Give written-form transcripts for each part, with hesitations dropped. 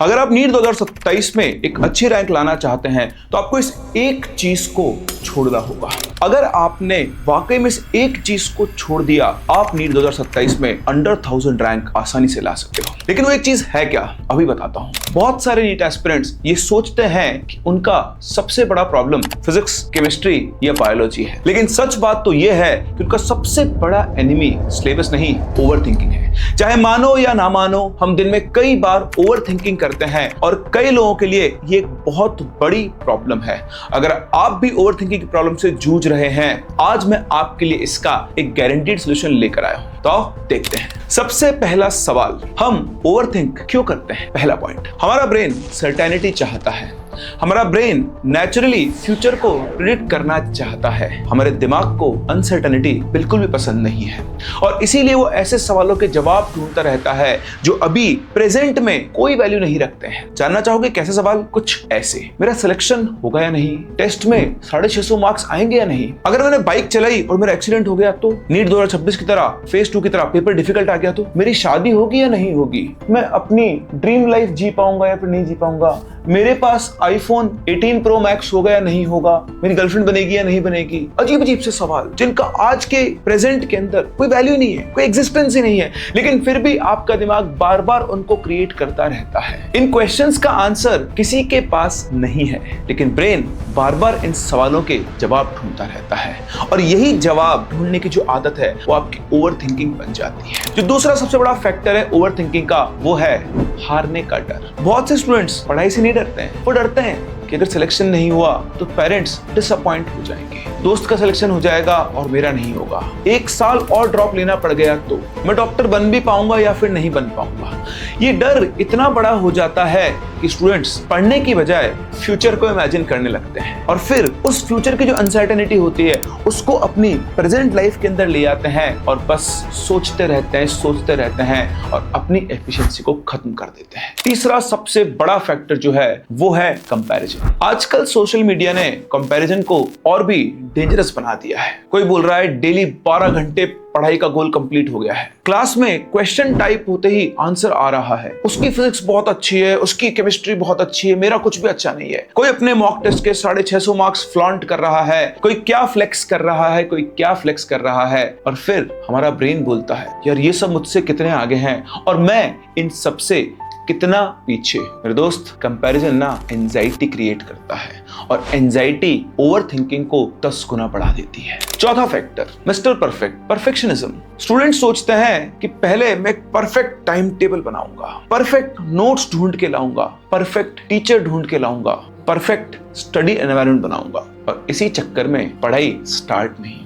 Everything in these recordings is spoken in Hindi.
अगर आप नीट 2027 में एक अच्छी रैंक लाना चाहते हैं तो आपको इस एक चीज को छोड़ना होगा। अगर आपने वाकई में इस एक चीज को छोड़ दिया, आप नीट 2027 में अंडर 1000 रैंक आसानी से ला सकते हो। लेकिन वो एक चीज है क्या, अभी बताता हूं। बहुत सारे नीट एस्पिरेंट्स ये सोचते हैं कि उनका सबसे बड़ा प्रॉब्लम फिजिक्स, केमिस्ट्री या बायोलॉजी है, लेकिन सच बात तो ये है कि उनका सबसे बड़ा एनिमी सिलेबस नहीं, ओवर थिंकिंग है। चाहे मानो या ना मानो, हम दिन में कई बार ओवर थिंकिंग करते हैं और कई लोगों के लिए ये एक बहुत बड़ी प्रॉब्लम है। अगर आप भी ओवर थिंकिंग की प्रॉब्लम से जूझ रहे हैं, आज मैं आपके लिए इसका एक गारंटीड सॉल्यूशन लेकर आया हूं। तो देखते हैं। सबसे पहला सवाल, हम ओवरथिंक क्यों करते हैं? पहला पॉइंट, हमारा ब्रेन सर्टेनिटी चाहता है। हमारा ब्रेन नेचुरली फ्यूचर को प्रेडिक्ट करना चाहता है। हमारे दिमाग को अनसर्टेनिटी बिल्कुल भी पसंद नहीं है और इसीलिए वो ऐसे सवालों के जवाब ढूंढता रहता है जो अभी प्रेजेंट में कोई वैल्यू नहीं रखते हैं। जानना चाहोगे कैसे सवाल? कुछ ऐसे, मेरा सिलेक्शन होगा या नहीं, टेस्ट में 650 मार्क्स आएंगे या नहीं, अगर मैंने बाइक चलाई और मेरा एक्सीडेंट हो गया तो, नीट 2026 की तरह फेज 2 की तरह पेपर डिफिकल्ट आ गया तो, मेरी शादी होगी या नहीं होगी, मैं अपनी ड्रीम लाइफ जी पाऊंगा या फिर नहीं जी पाऊंगा, मेरे पास आईफोन 18 प्रो मैक्स होगा या नहीं होगा, मेरी गर्लफ्रेंड बनेगी या नहीं बनेगी। अजीब अजीब से सवाल जिनका आज के प्रेजेंट के अंदर कोई वैल्यू नहीं है, कोई एग्जिस्टेंस ही नहीं है, लेकिन फिर भी आपका दिमाग बार बार उनको क्रिएट करता रहता है। इन क्वेश्चंस का आंसर किसी के पास नहीं है, लेकिन ब्रेन बार बार इन सवालों के जवाब ढूंढता रहता है और यही जवाब ढूंढने की जो आदत है वो आपकी ओवर थिंकिंग बन जाती है। जो दूसरा सबसे बड़ा फैक्टर है ओवर थिंकिंग का, वो है हारने का डर। बहुत से स्टूडेंट्स पढ़ाई से नहीं डरते हैं, वो डरते हैं कि अगर सिलेक्शन नहीं हुआ तो पेरेंट्स डिसअपॉइंट हो जाएंगे, दोस्त का सिलेक्शन हो जाएगा और मेरा नहीं होगा, 1 साल और ड्रॉप लेना पड़ गया तो मैं डॉक्टर बन भी पाऊंगा या फिर नहीं बन पाऊंगा। ये डर इतना बड़ा हो जाता है कि स्टूडेंट्स पढ़ने की बजाय फ्यूचर को इमेजिन करने लगते हैं और फिर उस फ्यूचर की जो अनसर्टेनिटी होती है उसको अपनी प्रेजेंट लाइफ के अंदर ले आते हैं और बस सोचते रहते हैं और अपनी एफिशिएंसी को खत्म कर देते हैं। तीसरा सबसे बड़ा फैक्टर जो है वो है कंपैरिजन। आजकल सोशल मीडिया ने कंपैरिजन को और भी डेंजरस बना दिया है। कोई बोल रहा है डेली 12 घंटे पढ़ाई का गोल कंप्लीट हो गया है, क्लास में क्वेश्चन टाइप होते ही आंसर आ रहा है, उसकी फिजिक्स बहुत अच्छी है, उसकी केमिस्ट्री बहुत अच्छी है, मेरा कुछ भी अच्छा नहीं है। कोई अपने मॉक टेस्ट के 650 मार्क्स फ्लॉन्ट कर रहा है, कोई क्या फ्लेक्स कर रहा है, कोई क्या फ्लेक्स कर रहा है और फिर हमारा ब्रेन बोलता है यार ये सब मुझसे कितने आगे हैं और मैं इन सबसे कितना पीछे। मेरे दोस्त, कंपैरिजन ना एंजाइटी क्रिएट करता है और एंजाइटी ओवर थिंकिंग को 10 गुना बढ़ा देती है। चौथा factor, mister perfect, perfectionism. Student सोचते हैं कि पहले मैं एक परफेक्ट टाइम टेबल बनाऊंगा, परफेक्ट नोट्स ढूंढ के लाऊंगा, परफेक्ट टीचर ढूंढ के लाऊंगा, परफेक्ट स्टडी एनवायरनमेंट बनाऊंगा और इसी चक्कर में पढ़ाई स्टार्ट नहीं।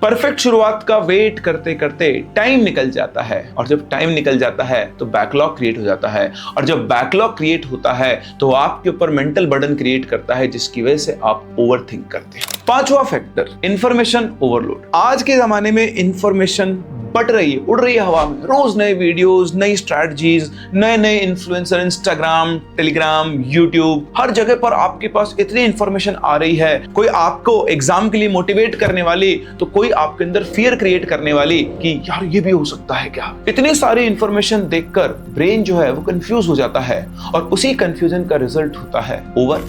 परफेक्ट शुरुआत का वेट करते करते टाइम निकल जाता है और जब टाइम निकल जाता है तो बैकलॉग क्रिएट हो जाता है और जब बैकलॉग क्रिएट होता है तो आपके ऊपर मेंटल बर्डन क्रिएट करता है जिसकी वजह से आप ओवर थिंक करते हैं। पांचवा फैक्टर, इंफॉर्मेशन ओवरलोड। आज के जमाने में इंफॉर्मेशन बट रही है, उड़ रही है हवा में, रोज नए वीडियोस, नई स्ट्रैटेजीज, नए इन्फ्लुएंसर, इंस्टाग्राम, टेलीग्राम, यूट्यूब, हर जगह पर आपके पास इतनी इंफॉर्मेशन आ रही है। कोई आपको एग्जाम के लिए मोटिवेट करने वाली तो कोई आपके अंदर फियर क्रिएट करने वाली कि यार ये भी हो सकता है क्या। इतनी सारी इंफॉर्मेशन देखकर ब्रेन जो है वो कंफ्यूज हो जाता है और उसी कंफ्यूजन का रिजल्ट होता है ओवर।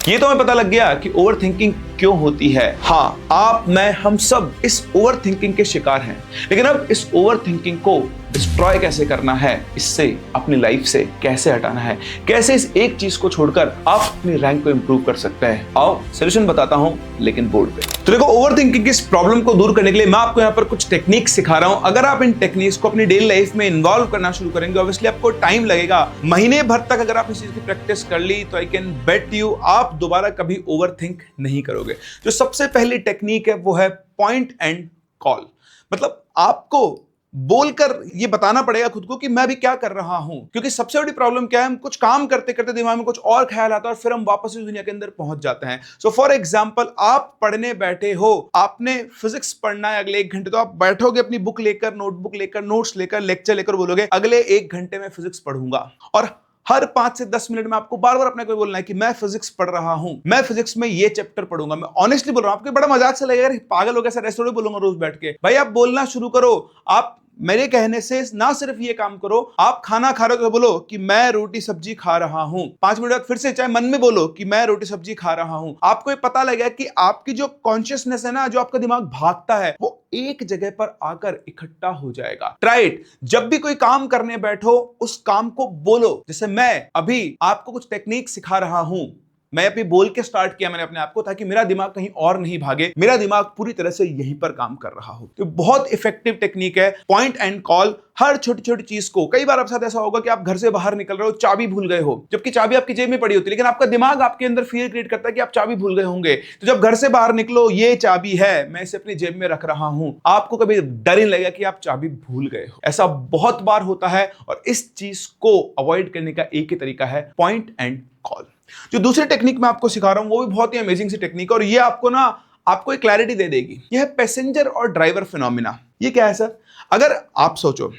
ये तो हमें पता लग गया कि ओवर थिंकिंग क्यों होती है। हाँ, आप, मैं, हम सब इस ओवर थिंकिंग के शिकार हैं, लेकिन अब इस ओवर थिंकिंग को डिस्ट्रॉय कैसे करना है, इससे अपनी लाइफ से कैसे हटाना है, कैसे इस एक चीज को छोड़कर आप अपनी रैंक को इंप्रूव कर सकते हैं, आओ सोल्यूशन बताता हूं, लेकिन बोर्ड पे। तो देखो, ओवर थिंकिंग की इस प्रॉब्लम को दूर करने के लिए मैं आपको यहाँ पर कुछ टेक्निक सिखा रहा हूं। अगर आप इन टेक्निक्स को अपनी डेली लाइफ में इन्वॉल्व करना शुरू करेंगे, ऑब्वियसली आपको टाइम लगेगा, महीने भर तक अगर आप इस चीज की प्रैक्टिस कर ली तो आई कैन बेट यू आप दोबारा कभी ओवर थिंक नहीं करोगे। जो सबसे पहली टेक्निक है वो है पॉइंट एंड कॉल। मतलब आपको बोलकर ये बताना पड़ेगा खुद को कि मैं भी क्या कर रहा हूं, क्योंकि सबसे बड़ी प्रॉब्लम क्या है, हम कुछ काम करते करते दिमाग में कुछ और ख्याल आता है और फिर हम वापस इस दुनिया के अंदर पहुंच जाते हैं। सो फॉर एग्जांपल, आप पढ़ने बैठे हो, आपने फिजिक्स पढ़ना है अगले 1 घंटे, तो आप बैठोगे अपनी बुक लेकर, नोटबुक लेकर, नोट्स लेकर, लेक्चर लेकर, बोलोगे अगले 1 घंटे में फिजिक्स पढ़ूंगा और हर 5 से 10 मिनट में आपको बार बार अपने को बोलना है कि मैं फिजिक्स पढ़ रहा हूं, मैं फिजिक्स में ये चैप्टर पढ़ूंगा। मैं ऑनेस्टली बोल रहा हूं, आपको बड़ा मजाक से लगेगा, पागल हो गया सर, ऐसे थोड़ी बोलूंगा रोज बैठ के। भाई आप बोलना शुरू करो, आप मेरे कहने से ना सिर्फ ये काम करो, आप खाना खा रहे हो तो बोलो कि मैं रोटी सब्जी खा रहा हूं। 5 मिनट बाद फिर से चाहे मन में बोलो कि मैं रोटी सब्जी खा रहा हूं। आपको ये पता लगेगा कि आपकी जो कॉन्शियसनेस है ना, जो आपका दिमाग भागता है, वो एक जगह पर आकर इकट्ठा हो जाएगा। Try it. जब भी कोई काम करने बैठो, उस काम को बोलो। जैसे मैं अभी आपको कुछ टेक्निक सिखा रहा हूं, मैं अभी बोल के स्टार्ट किया मैंने अपने आप को, ताकि मेरा दिमाग कहीं और नहीं भागे, मेरा दिमाग पूरी तरह से यहीं पर काम कर रहा हो। तो बहुत इफेक्टिव टेक्निक है, पॉइंट एंड कॉल। हर छोटी छोटी चीज को, कई बार आपके साथ ऐसा होगा कि आप घर से बाहर निकल रहे हो, चाबी भूल गए हो, जबकि चाबी आपकी जेब में पड़ी होती है, लेकिन आपका दिमाग आपके अंदर फियर क्रिएट करता है कि आप चाबी भूल गए होंगे। तो जब घर से बाहर निकलो, ये चाबी है, मैं इसे अपनी जेब में रख रहा हूं, आपको कभी डर नहीं लगेगा कि आप चाबी भूल गए हो। ऐसा बहुत बार होता है, और इस चीज को अवॉइड करने का एक ही तरीका है, पॉइंट एंड कॉल। जो दूसरी टेक्निक मैं आपको सिखा रहा हूं, वो भी बहुत ही अमेजिंग सी टेक्निक है, और ये आपको एक क्लैरिटी दे देगी। यह है पैसेंजर और ड्राइवर फिनोमिना। ये क्या है सर? अगर आप सोचो,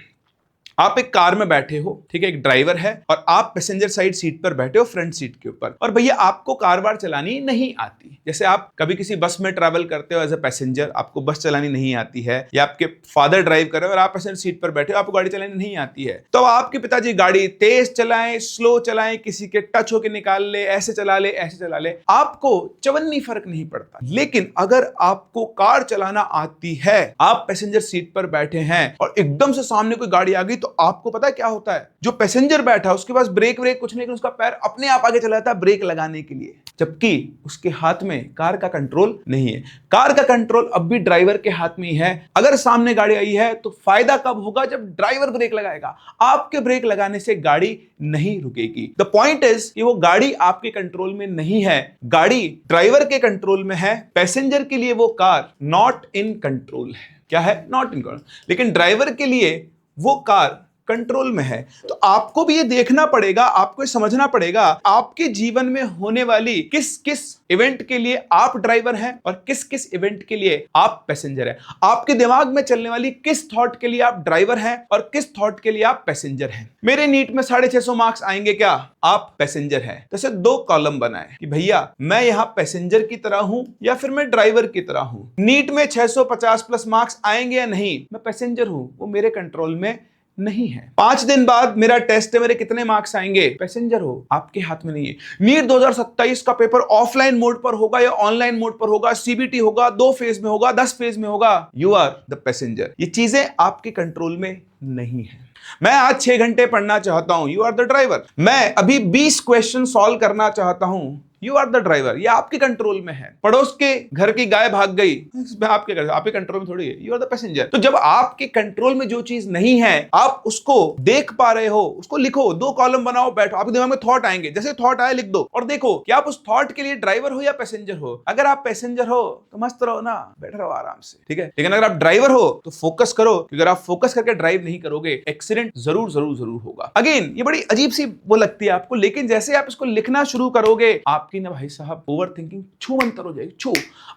आप एक कार में बैठे हो, ठीक है, एक ड्राइवर है और आप पैसेंजर साइड सीट पर बैठे हो, फ्रंट सीट के ऊपर, और भैया आपको कार वार चलानी नहीं आती। जैसे आप कभी किसी बस में ट्रैवल करते हो एज अ पैसेंजर, आपको बस चलानी नहीं आती है, या आपके फादर ड्राइव कर रहे हो और आप पैसेंजर सीट पर बैठे हो, आपको गाड़ी चलानी नहीं आती है, तो आपके पिताजी गाड़ी तेज चलाएं, स्लो चलाएं, किसी के टच होकर निकाल ले, ऐसे चला ले, ऐसे चला ले, आपको चवन्नी फर्क नहीं पड़ता। लेकिन अगर आपको कार चलाना आती है, आप पैसेंजर सीट पर बैठे हैं और एकदम से सामने कोई गाड़ी आ गई, तो आपको पता है क्या होता है? जो पैसेंजर बैठा है उसके पास ब्रेक कुछ नहीं, उसका पैर अपने आप आगे चला जाता है ब्रेक लगाने के लिए, जबकि उसके हाथ में कार का कंट्रोल नहीं है। कार का कंट्रोल अब भी ड्राइवर के हाथ में ही है। अगर सामने गाड़ी आई है तो फायदा कब होगा? जब ड्राइवर ब्रेक लगाएगा। आपके ब्रेक लगाने से गाड़ी नहीं रुकेगी। द पॉइंट इज कि वो गाड़ी आपके कंट्रोल में नहीं है, गाड़ी ड्राइवर के कंट्रोल में है। पैसेंजर के लिए वो कार नॉट इन कंट्रोल है। क्या है? Not in control. लेकिन ड्राइवर के लिए वो कार कंट्रोल में है। तो आपको भी ये देखना पड़ेगा, आपको ये समझना पड़ेगा, आपके जीवन में होने वाली किस किस इवेंट के लिए आप ड्राइवर हैं और किस किस इवेंट के लिए आप पैसेंजर हैं। आपके दिमाग में चलने वाली किस थॉट के लिए आप ड्राइवर हैं और किस थॉट के लिए आप पैसेंजर हैं। मेरे नीट में 650 मार्क्स आएंगे क्या? आप पैसेंजर हैं। जैसे 2 कॉलम बनाए कि भैया मैं यहां पैसेंजर की तरह हूं या फिर मैं ड्राइवर की तरह हूं। नीट में 650 प्लस मार्क्स आएंगे या नहीं, मैं पैसेंजर हूं, वो मेरे कंट्रोल में नहीं है। 5 दिन बाद मेरा टेस्ट है, मेरे कितने मार्क्स आएंगे? पैसेंजर हो, आपके हाथ में नहीं है। नीट 2027 का पेपर ऑफलाइन मोड पर होगा या ऑनलाइन मोड पर होगा, सीबीटी होगा, 2 फेज में होगा, 10 फेज में होगा, यू आर द पैसेंजर। ये चीजें आपके कंट्रोल में नहीं है। मैं आज 6 घंटे पढ़ना चाहता हूं, यू आर द ड्राइवर। मैं अभी 20 क्वेश्चन सॉल्व करना चाहता हूं, यू आर द ड्राइवर। ये आपके कंट्रोल में है। पड़ोस के घर की गाय भाग गई, आपके कंट्रोल में थोड़ी है, यू आर द पैसेंजर। तो जब आपके कंट्रोल में जो चीज नहीं है, आप उसको देख पा रहे हो, उसको लिखो, 2 कॉलम बनाओ, बैठो, आपके दिमाग में थॉट आएंगे, जैसे थॉट आए लिख दो और देखो कि आप उस थॉट के लिए ड्राइवर हो या पैसेंजर हो। अगर आप पैसेंजर हो तो मस्त रहो ना, बैठ रहो आराम से, ठीक है। लेकिन अगर आप ड्राइवर हो तो फोकस करो, क्योंकि अगर आप फोकस करके ड्राइव नहीं करोगे, एक्सीडेंट जरूर जरूर जरूर होगा। अगेन ये बड़ी अजीब सी वो लगती है आपको, लेकिन जैसे आप इसको लिखना शुरू करोगे, आपकी ना भाई साहब ओवर थिंकिंग छूमंतर हो जाएगी।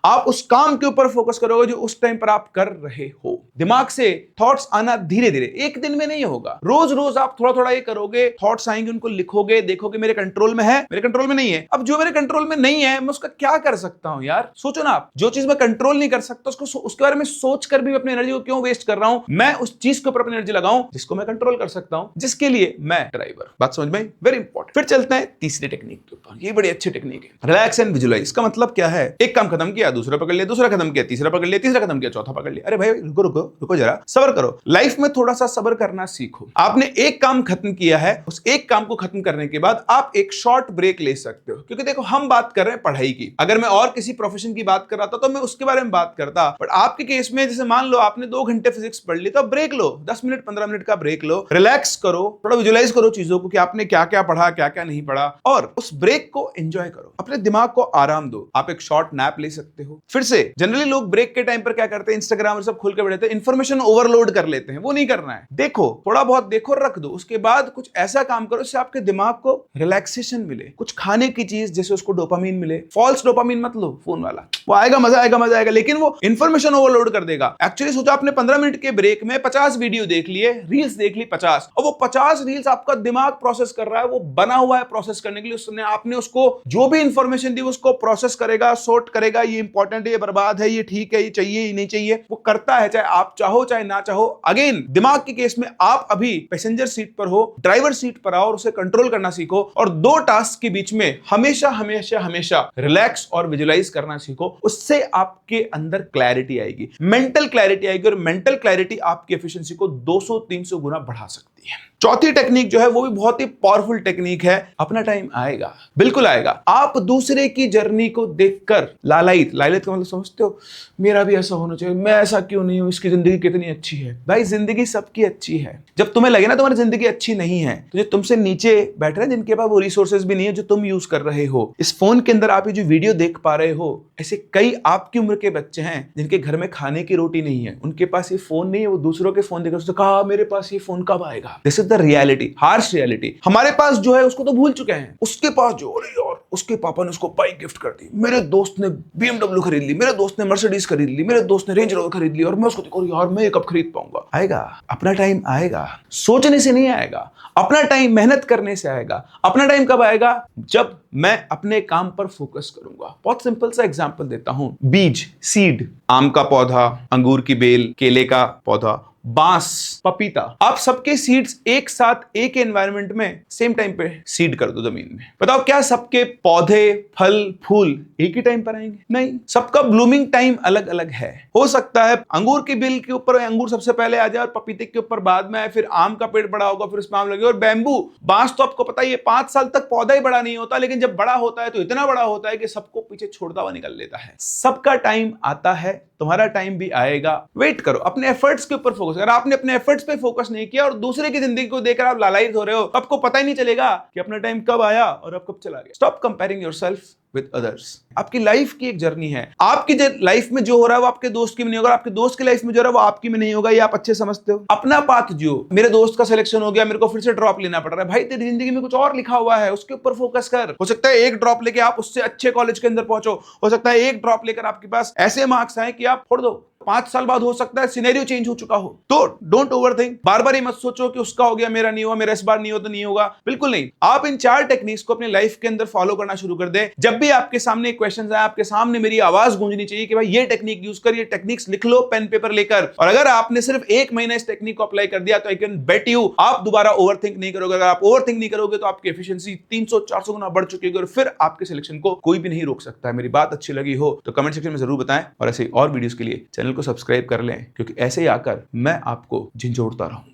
आप उस काम के ऊपर फोकस करोगे जो उस टाइम पर आप कर रहे हो। दिमाग से थॉट्स आना धीरे धीरे, एक दिन में नहीं होगा। रोज रोज आप थोड़ा थोड़ा ये करोगे, थॉट्स आएंगे, उनको लिखोगे, देखोगे मेरे कंट्रोल में है, मेरे कंट्रोल में नहीं है। अब जो मेरे कंट्रोल में नहीं है, मैं उसका क्या कर सकता हूं यार? सोचो ना आप, जो चीज मैं कंट्रोल नहीं कर सकता उसके बारे में सोच कर भी अपनी एनर्जी को क्यों वेस्ट कर रहा हूं? मैं उस चीज के ऊपर अपनी एनर्जी लगाऊं जिसको मैं कंट्रोल कर सकता हूं, जिसके लिए मैं ड्राइवर। बात समझ में? Very important. फिर चलते हैं तीसरी टेक्निक के ऊपर। ये बड़ी अच्छी टेक्निक है, रिलैक्स एंड विजुअलाइज। इसका मतलब क्या है? एक काम खत्म किया, दूसरा पकड़ लिया, दूसरा खत्म किया, तीसरा पकड़ लिया, तीसरा खत्म किया, चौथा पकड़ लिया। अरे भाई रुको रुको रुको जरा, सब्र करो। लाइफ में थोड़ा सा सब्र करना सीखो। आपने एक काम खत्म किया है, उस एक काम को खत्म करने के बाद आप एक शॉर्ट ब्रेक ले सकते हो। क्योंकि देखो, हम बात कर रहे हैं पढ़ाई की। अगर मैं और किसी प्रोफेशन की बात कर रहा था तो मैं उसके बारे में बात करता, बट आपके केस में जैसे मान लो आपने 2 घंटे फिजिक्स पढ़ ली, तो ब्रेक लो, 10 मिनट 15 मिनट का ब्रेक लो, रिलैक्स करो, थोड़ा विजुअलाइज करो चीजों को कि आपने क्या क्या पढ़ा, क्या क्या नहीं पढ़ा, और उस ब्रेक को एंजॉय करो, अपने दिमाग को आराम दो। आप एक शॉर्ट नैप ले सकते हो। फिर से जनरली लोग ब्रेक के टाइम पर क्या करते हैं, इंस्टाग्राम और सब खोल के बैठते हैं, इंफॉर्मेशन ओवरलोड कर लेते हैं। वो नहीं करना है। देखो, थोड़ा बहुत देखो, रख दो। उसके बाद कुछ ऐसा काम करो जिससे आपके दिमाग को रिलैक्सेशन मिले। कुछ खाने की चीज जैसे उसको डोपामीन मिले। फॉल्स डोपामीन मत लो, फोन वाला, वो आएगा, मजा आएगा, मजा आएगा, लेकिन वो इंफॉर्मेशन ओवरलोड कर देगा। एक्चुअली सोचो, आपने 15 मिनट के ब्रेक में 50 वीडियो देख लिए, रील्स देख ली 50, और वो 50 रील्स आपका दिमाग प्रोसेस कर रहा है। वो बना हुआ है प्रोसेस करने के लिए, उसने आपने उसको जो भी इंफॉर्मेशन दी उसको प्रोसेस करेगा, सॉर्ट करेगा, ये इंपॉर्टेंट है, ये बर्बाद है, ये ठीक है, ये चाहिए, ये नहीं चाहिए, वो करता है, चाहे आप चाहो चाहे ना चाहो। अगेन दिमाग के केस में आप अभी पैसेंजर सीट पर हो, ड्राइवर सीट पर आओ और उसे कंट्रोल करना सीखो, और दो टास्क के बीच में हमेशा हमेशा हमेशा रिलैक्स और विजुलाइज करना सीखो। उससे आपके अंदर क्लैरिटी आएगी, मेंटल क्लैरिटी आएगी, और मेंटल क्लैरिटी आपकी एफिशिएंसी को 200-300 गुना बढ़ा सकती है। चौथी टेक्निक जो है वो भी बहुत ही पावरफुल टेक्निक है, अपना टाइम आएगा, बिल्कुल आएगा। आप दूसरे की जर्नी को देखकर लालायित का मतलब समझते हो, मेरा भी ऐसा होना चाहिए, मैं ऐसा क्यों नहीं हूं, इसकी जिंदगी कितनी अच्छी है। भाई जिंदगी सबकी अच्छी है। जब तुम्हें लगे ना तुम्हारी जिंदगी अच्छी नहीं है, तो जो तुमसे नीचे बैठ रहे हैं, जिनके पास वो रिसोर्सेज भी नहीं है जो तुम यूज कर रहे हो, इस फोन के अंदर आप ये जो वीडियो देख पा रहे हो, ऐसे कई आपकी उम्र के बच्चे हैं जिनके घर में खाने की रोटी नहीं है, उनके पास ये फोन नहीं है, वो दूसरों के फोन देखकर कहा मेरे पास ये फोन कब आएगा। This is the reality, harsh reality. हमारे पास जो है उसको तो भूल चुके हैं, उसके पास जो, अरे यार उसके पापा ने उसको बाइक गिफ्ट कर दी, मेरे दोस्त ने BMW खरीद ली, मेरे दोस्त ने मर्सिडीज खरीद ली, मेरे दोस्त ने रेंज रोवर खरीद ली, और मैं उसको देखो यार मैं ये कब खरीद पाऊंगा। आएगा, अपना टाइम आएगा, सोचने से नहीं आएगा, अपना टाइम मेहनत करने से आएगा। अपना टाइम कब आएगा? जब मैं अपने काम पर फोकस करूंगा। बहुत सिंपल सा एग्जांपल देता हूं, बीज, सीड, आम का पौधा, अंगूर की बेल, केले का पौधा, बांस, पपीता, आप सबके सीड्स एक साथ एक एनवायरनमेंट में सेम टाइम पे सीड कर दो जमीन में, बताओ क्या सबके पौधे, फल, फूल एक ही टाइम पर आएंगे? नहीं, सबका ब्लूमिंग टाइम अलग अलग है। हो सकता है अंगूर की बेल के ऊपर अंगूर सबसे पहले आ जाए और पपीते के ऊपर बाद में आए, फिर आम का पेड़ बड़ा होगा, फिर उसमें आम लगे। और बैम्बू, बांस तो आपको पता ही है 5 साल तक पौधा ही बड़ा नहीं होता, लेकिन जब बड़ा होता है तो इतना बड़ा होता है कि सबको पीछे छोड़ता हुआ निकल लेता है। सबका टाइम आता है, तुम्हारा टाइम भी आएगा। वेट करो, अपने एफर्ट्स के ऊपर फोकस। अगर आपने अपने एफर्ट्स पे फोकस नहीं किया और दूसरे की जिंदगी को देखकर आप लालायित हो रहे हो, आपको पता ही नहीं चलेगा कि अपना टाइम कब आया और अब कब चला गया। Stop comparing yourself with others. आपकी लाइफ की एक जर्नी है, आपकी लाइफ में जो हो रहा है वो आपके दोस्त की में नहीं होगा, आपके दोस्त की लाइफ में जो हो रहा है वो आपकी में नहीं होगा, ये आप अच्छे समझते हो। अपना पाथ जियो। मेरे दोस्त का सिलेक्शन हो गया, मेरे को फिर से ड्रॉप लेना पड़ रहा है, भाई तेरी जिंदगी में कुछ और लिखा हुआ है, उसके ऊपर फोकस कर। हो सकता है एक ड्रॉप लेके आप उससे अच्छे कॉलेज के अंदर पहुंचो, हो सकता है एक ड्रॉप लेकर आपके पास ऐसे मार्क्स आए कि आप छोड़ दो। 5 साल बाद हो सकता है सिनेरियो चेंज हो चुका हो। तो डोंट ओवरथिंक, बार बार ये मत सोचो कि उसका हो गया मेरा नहीं हुआ, मेरा इस बार नहीं हो तो नहीं होगा। बिल्कुल नहीं। आप इन 4 टेक्निक्स को अपनी लाइफ के अंदर फॉलो करना शुरू कर दे। जब भी आपके सामने क्वेश्चंस आए, आपके सामने मेरी आवाज गूंजनी चाहिए कि भाई ये टेक्निक यूज कर, ये टेक्निक्स लिख लो पेन पेपर लेकर। और अगर आपने सिर्फ 1 महीना इस टेक्निक को अप्लाई कर दिया तो आई कैन बेट यू आप दोबारा ओवरथिंक नहीं करोगे। अगर आप ओवरथिंक नहीं करोगे तो आपकी एफिशिएंसी 300-400 गुना बढ़ चुकी होगी और फिर आपके सिलेक्शन को कोई भी नहीं रोक सकता है। मेरी बात अच्छी लगी हो तो कमेंट सेक्शन में जरूर बताएं, और ऐसे और वीडियोस के लिए चैनल को सब्सक्राइब कर लें, क्योंकि ऐसे ही आकर मैं आपको झिंझोड़ता रहूं।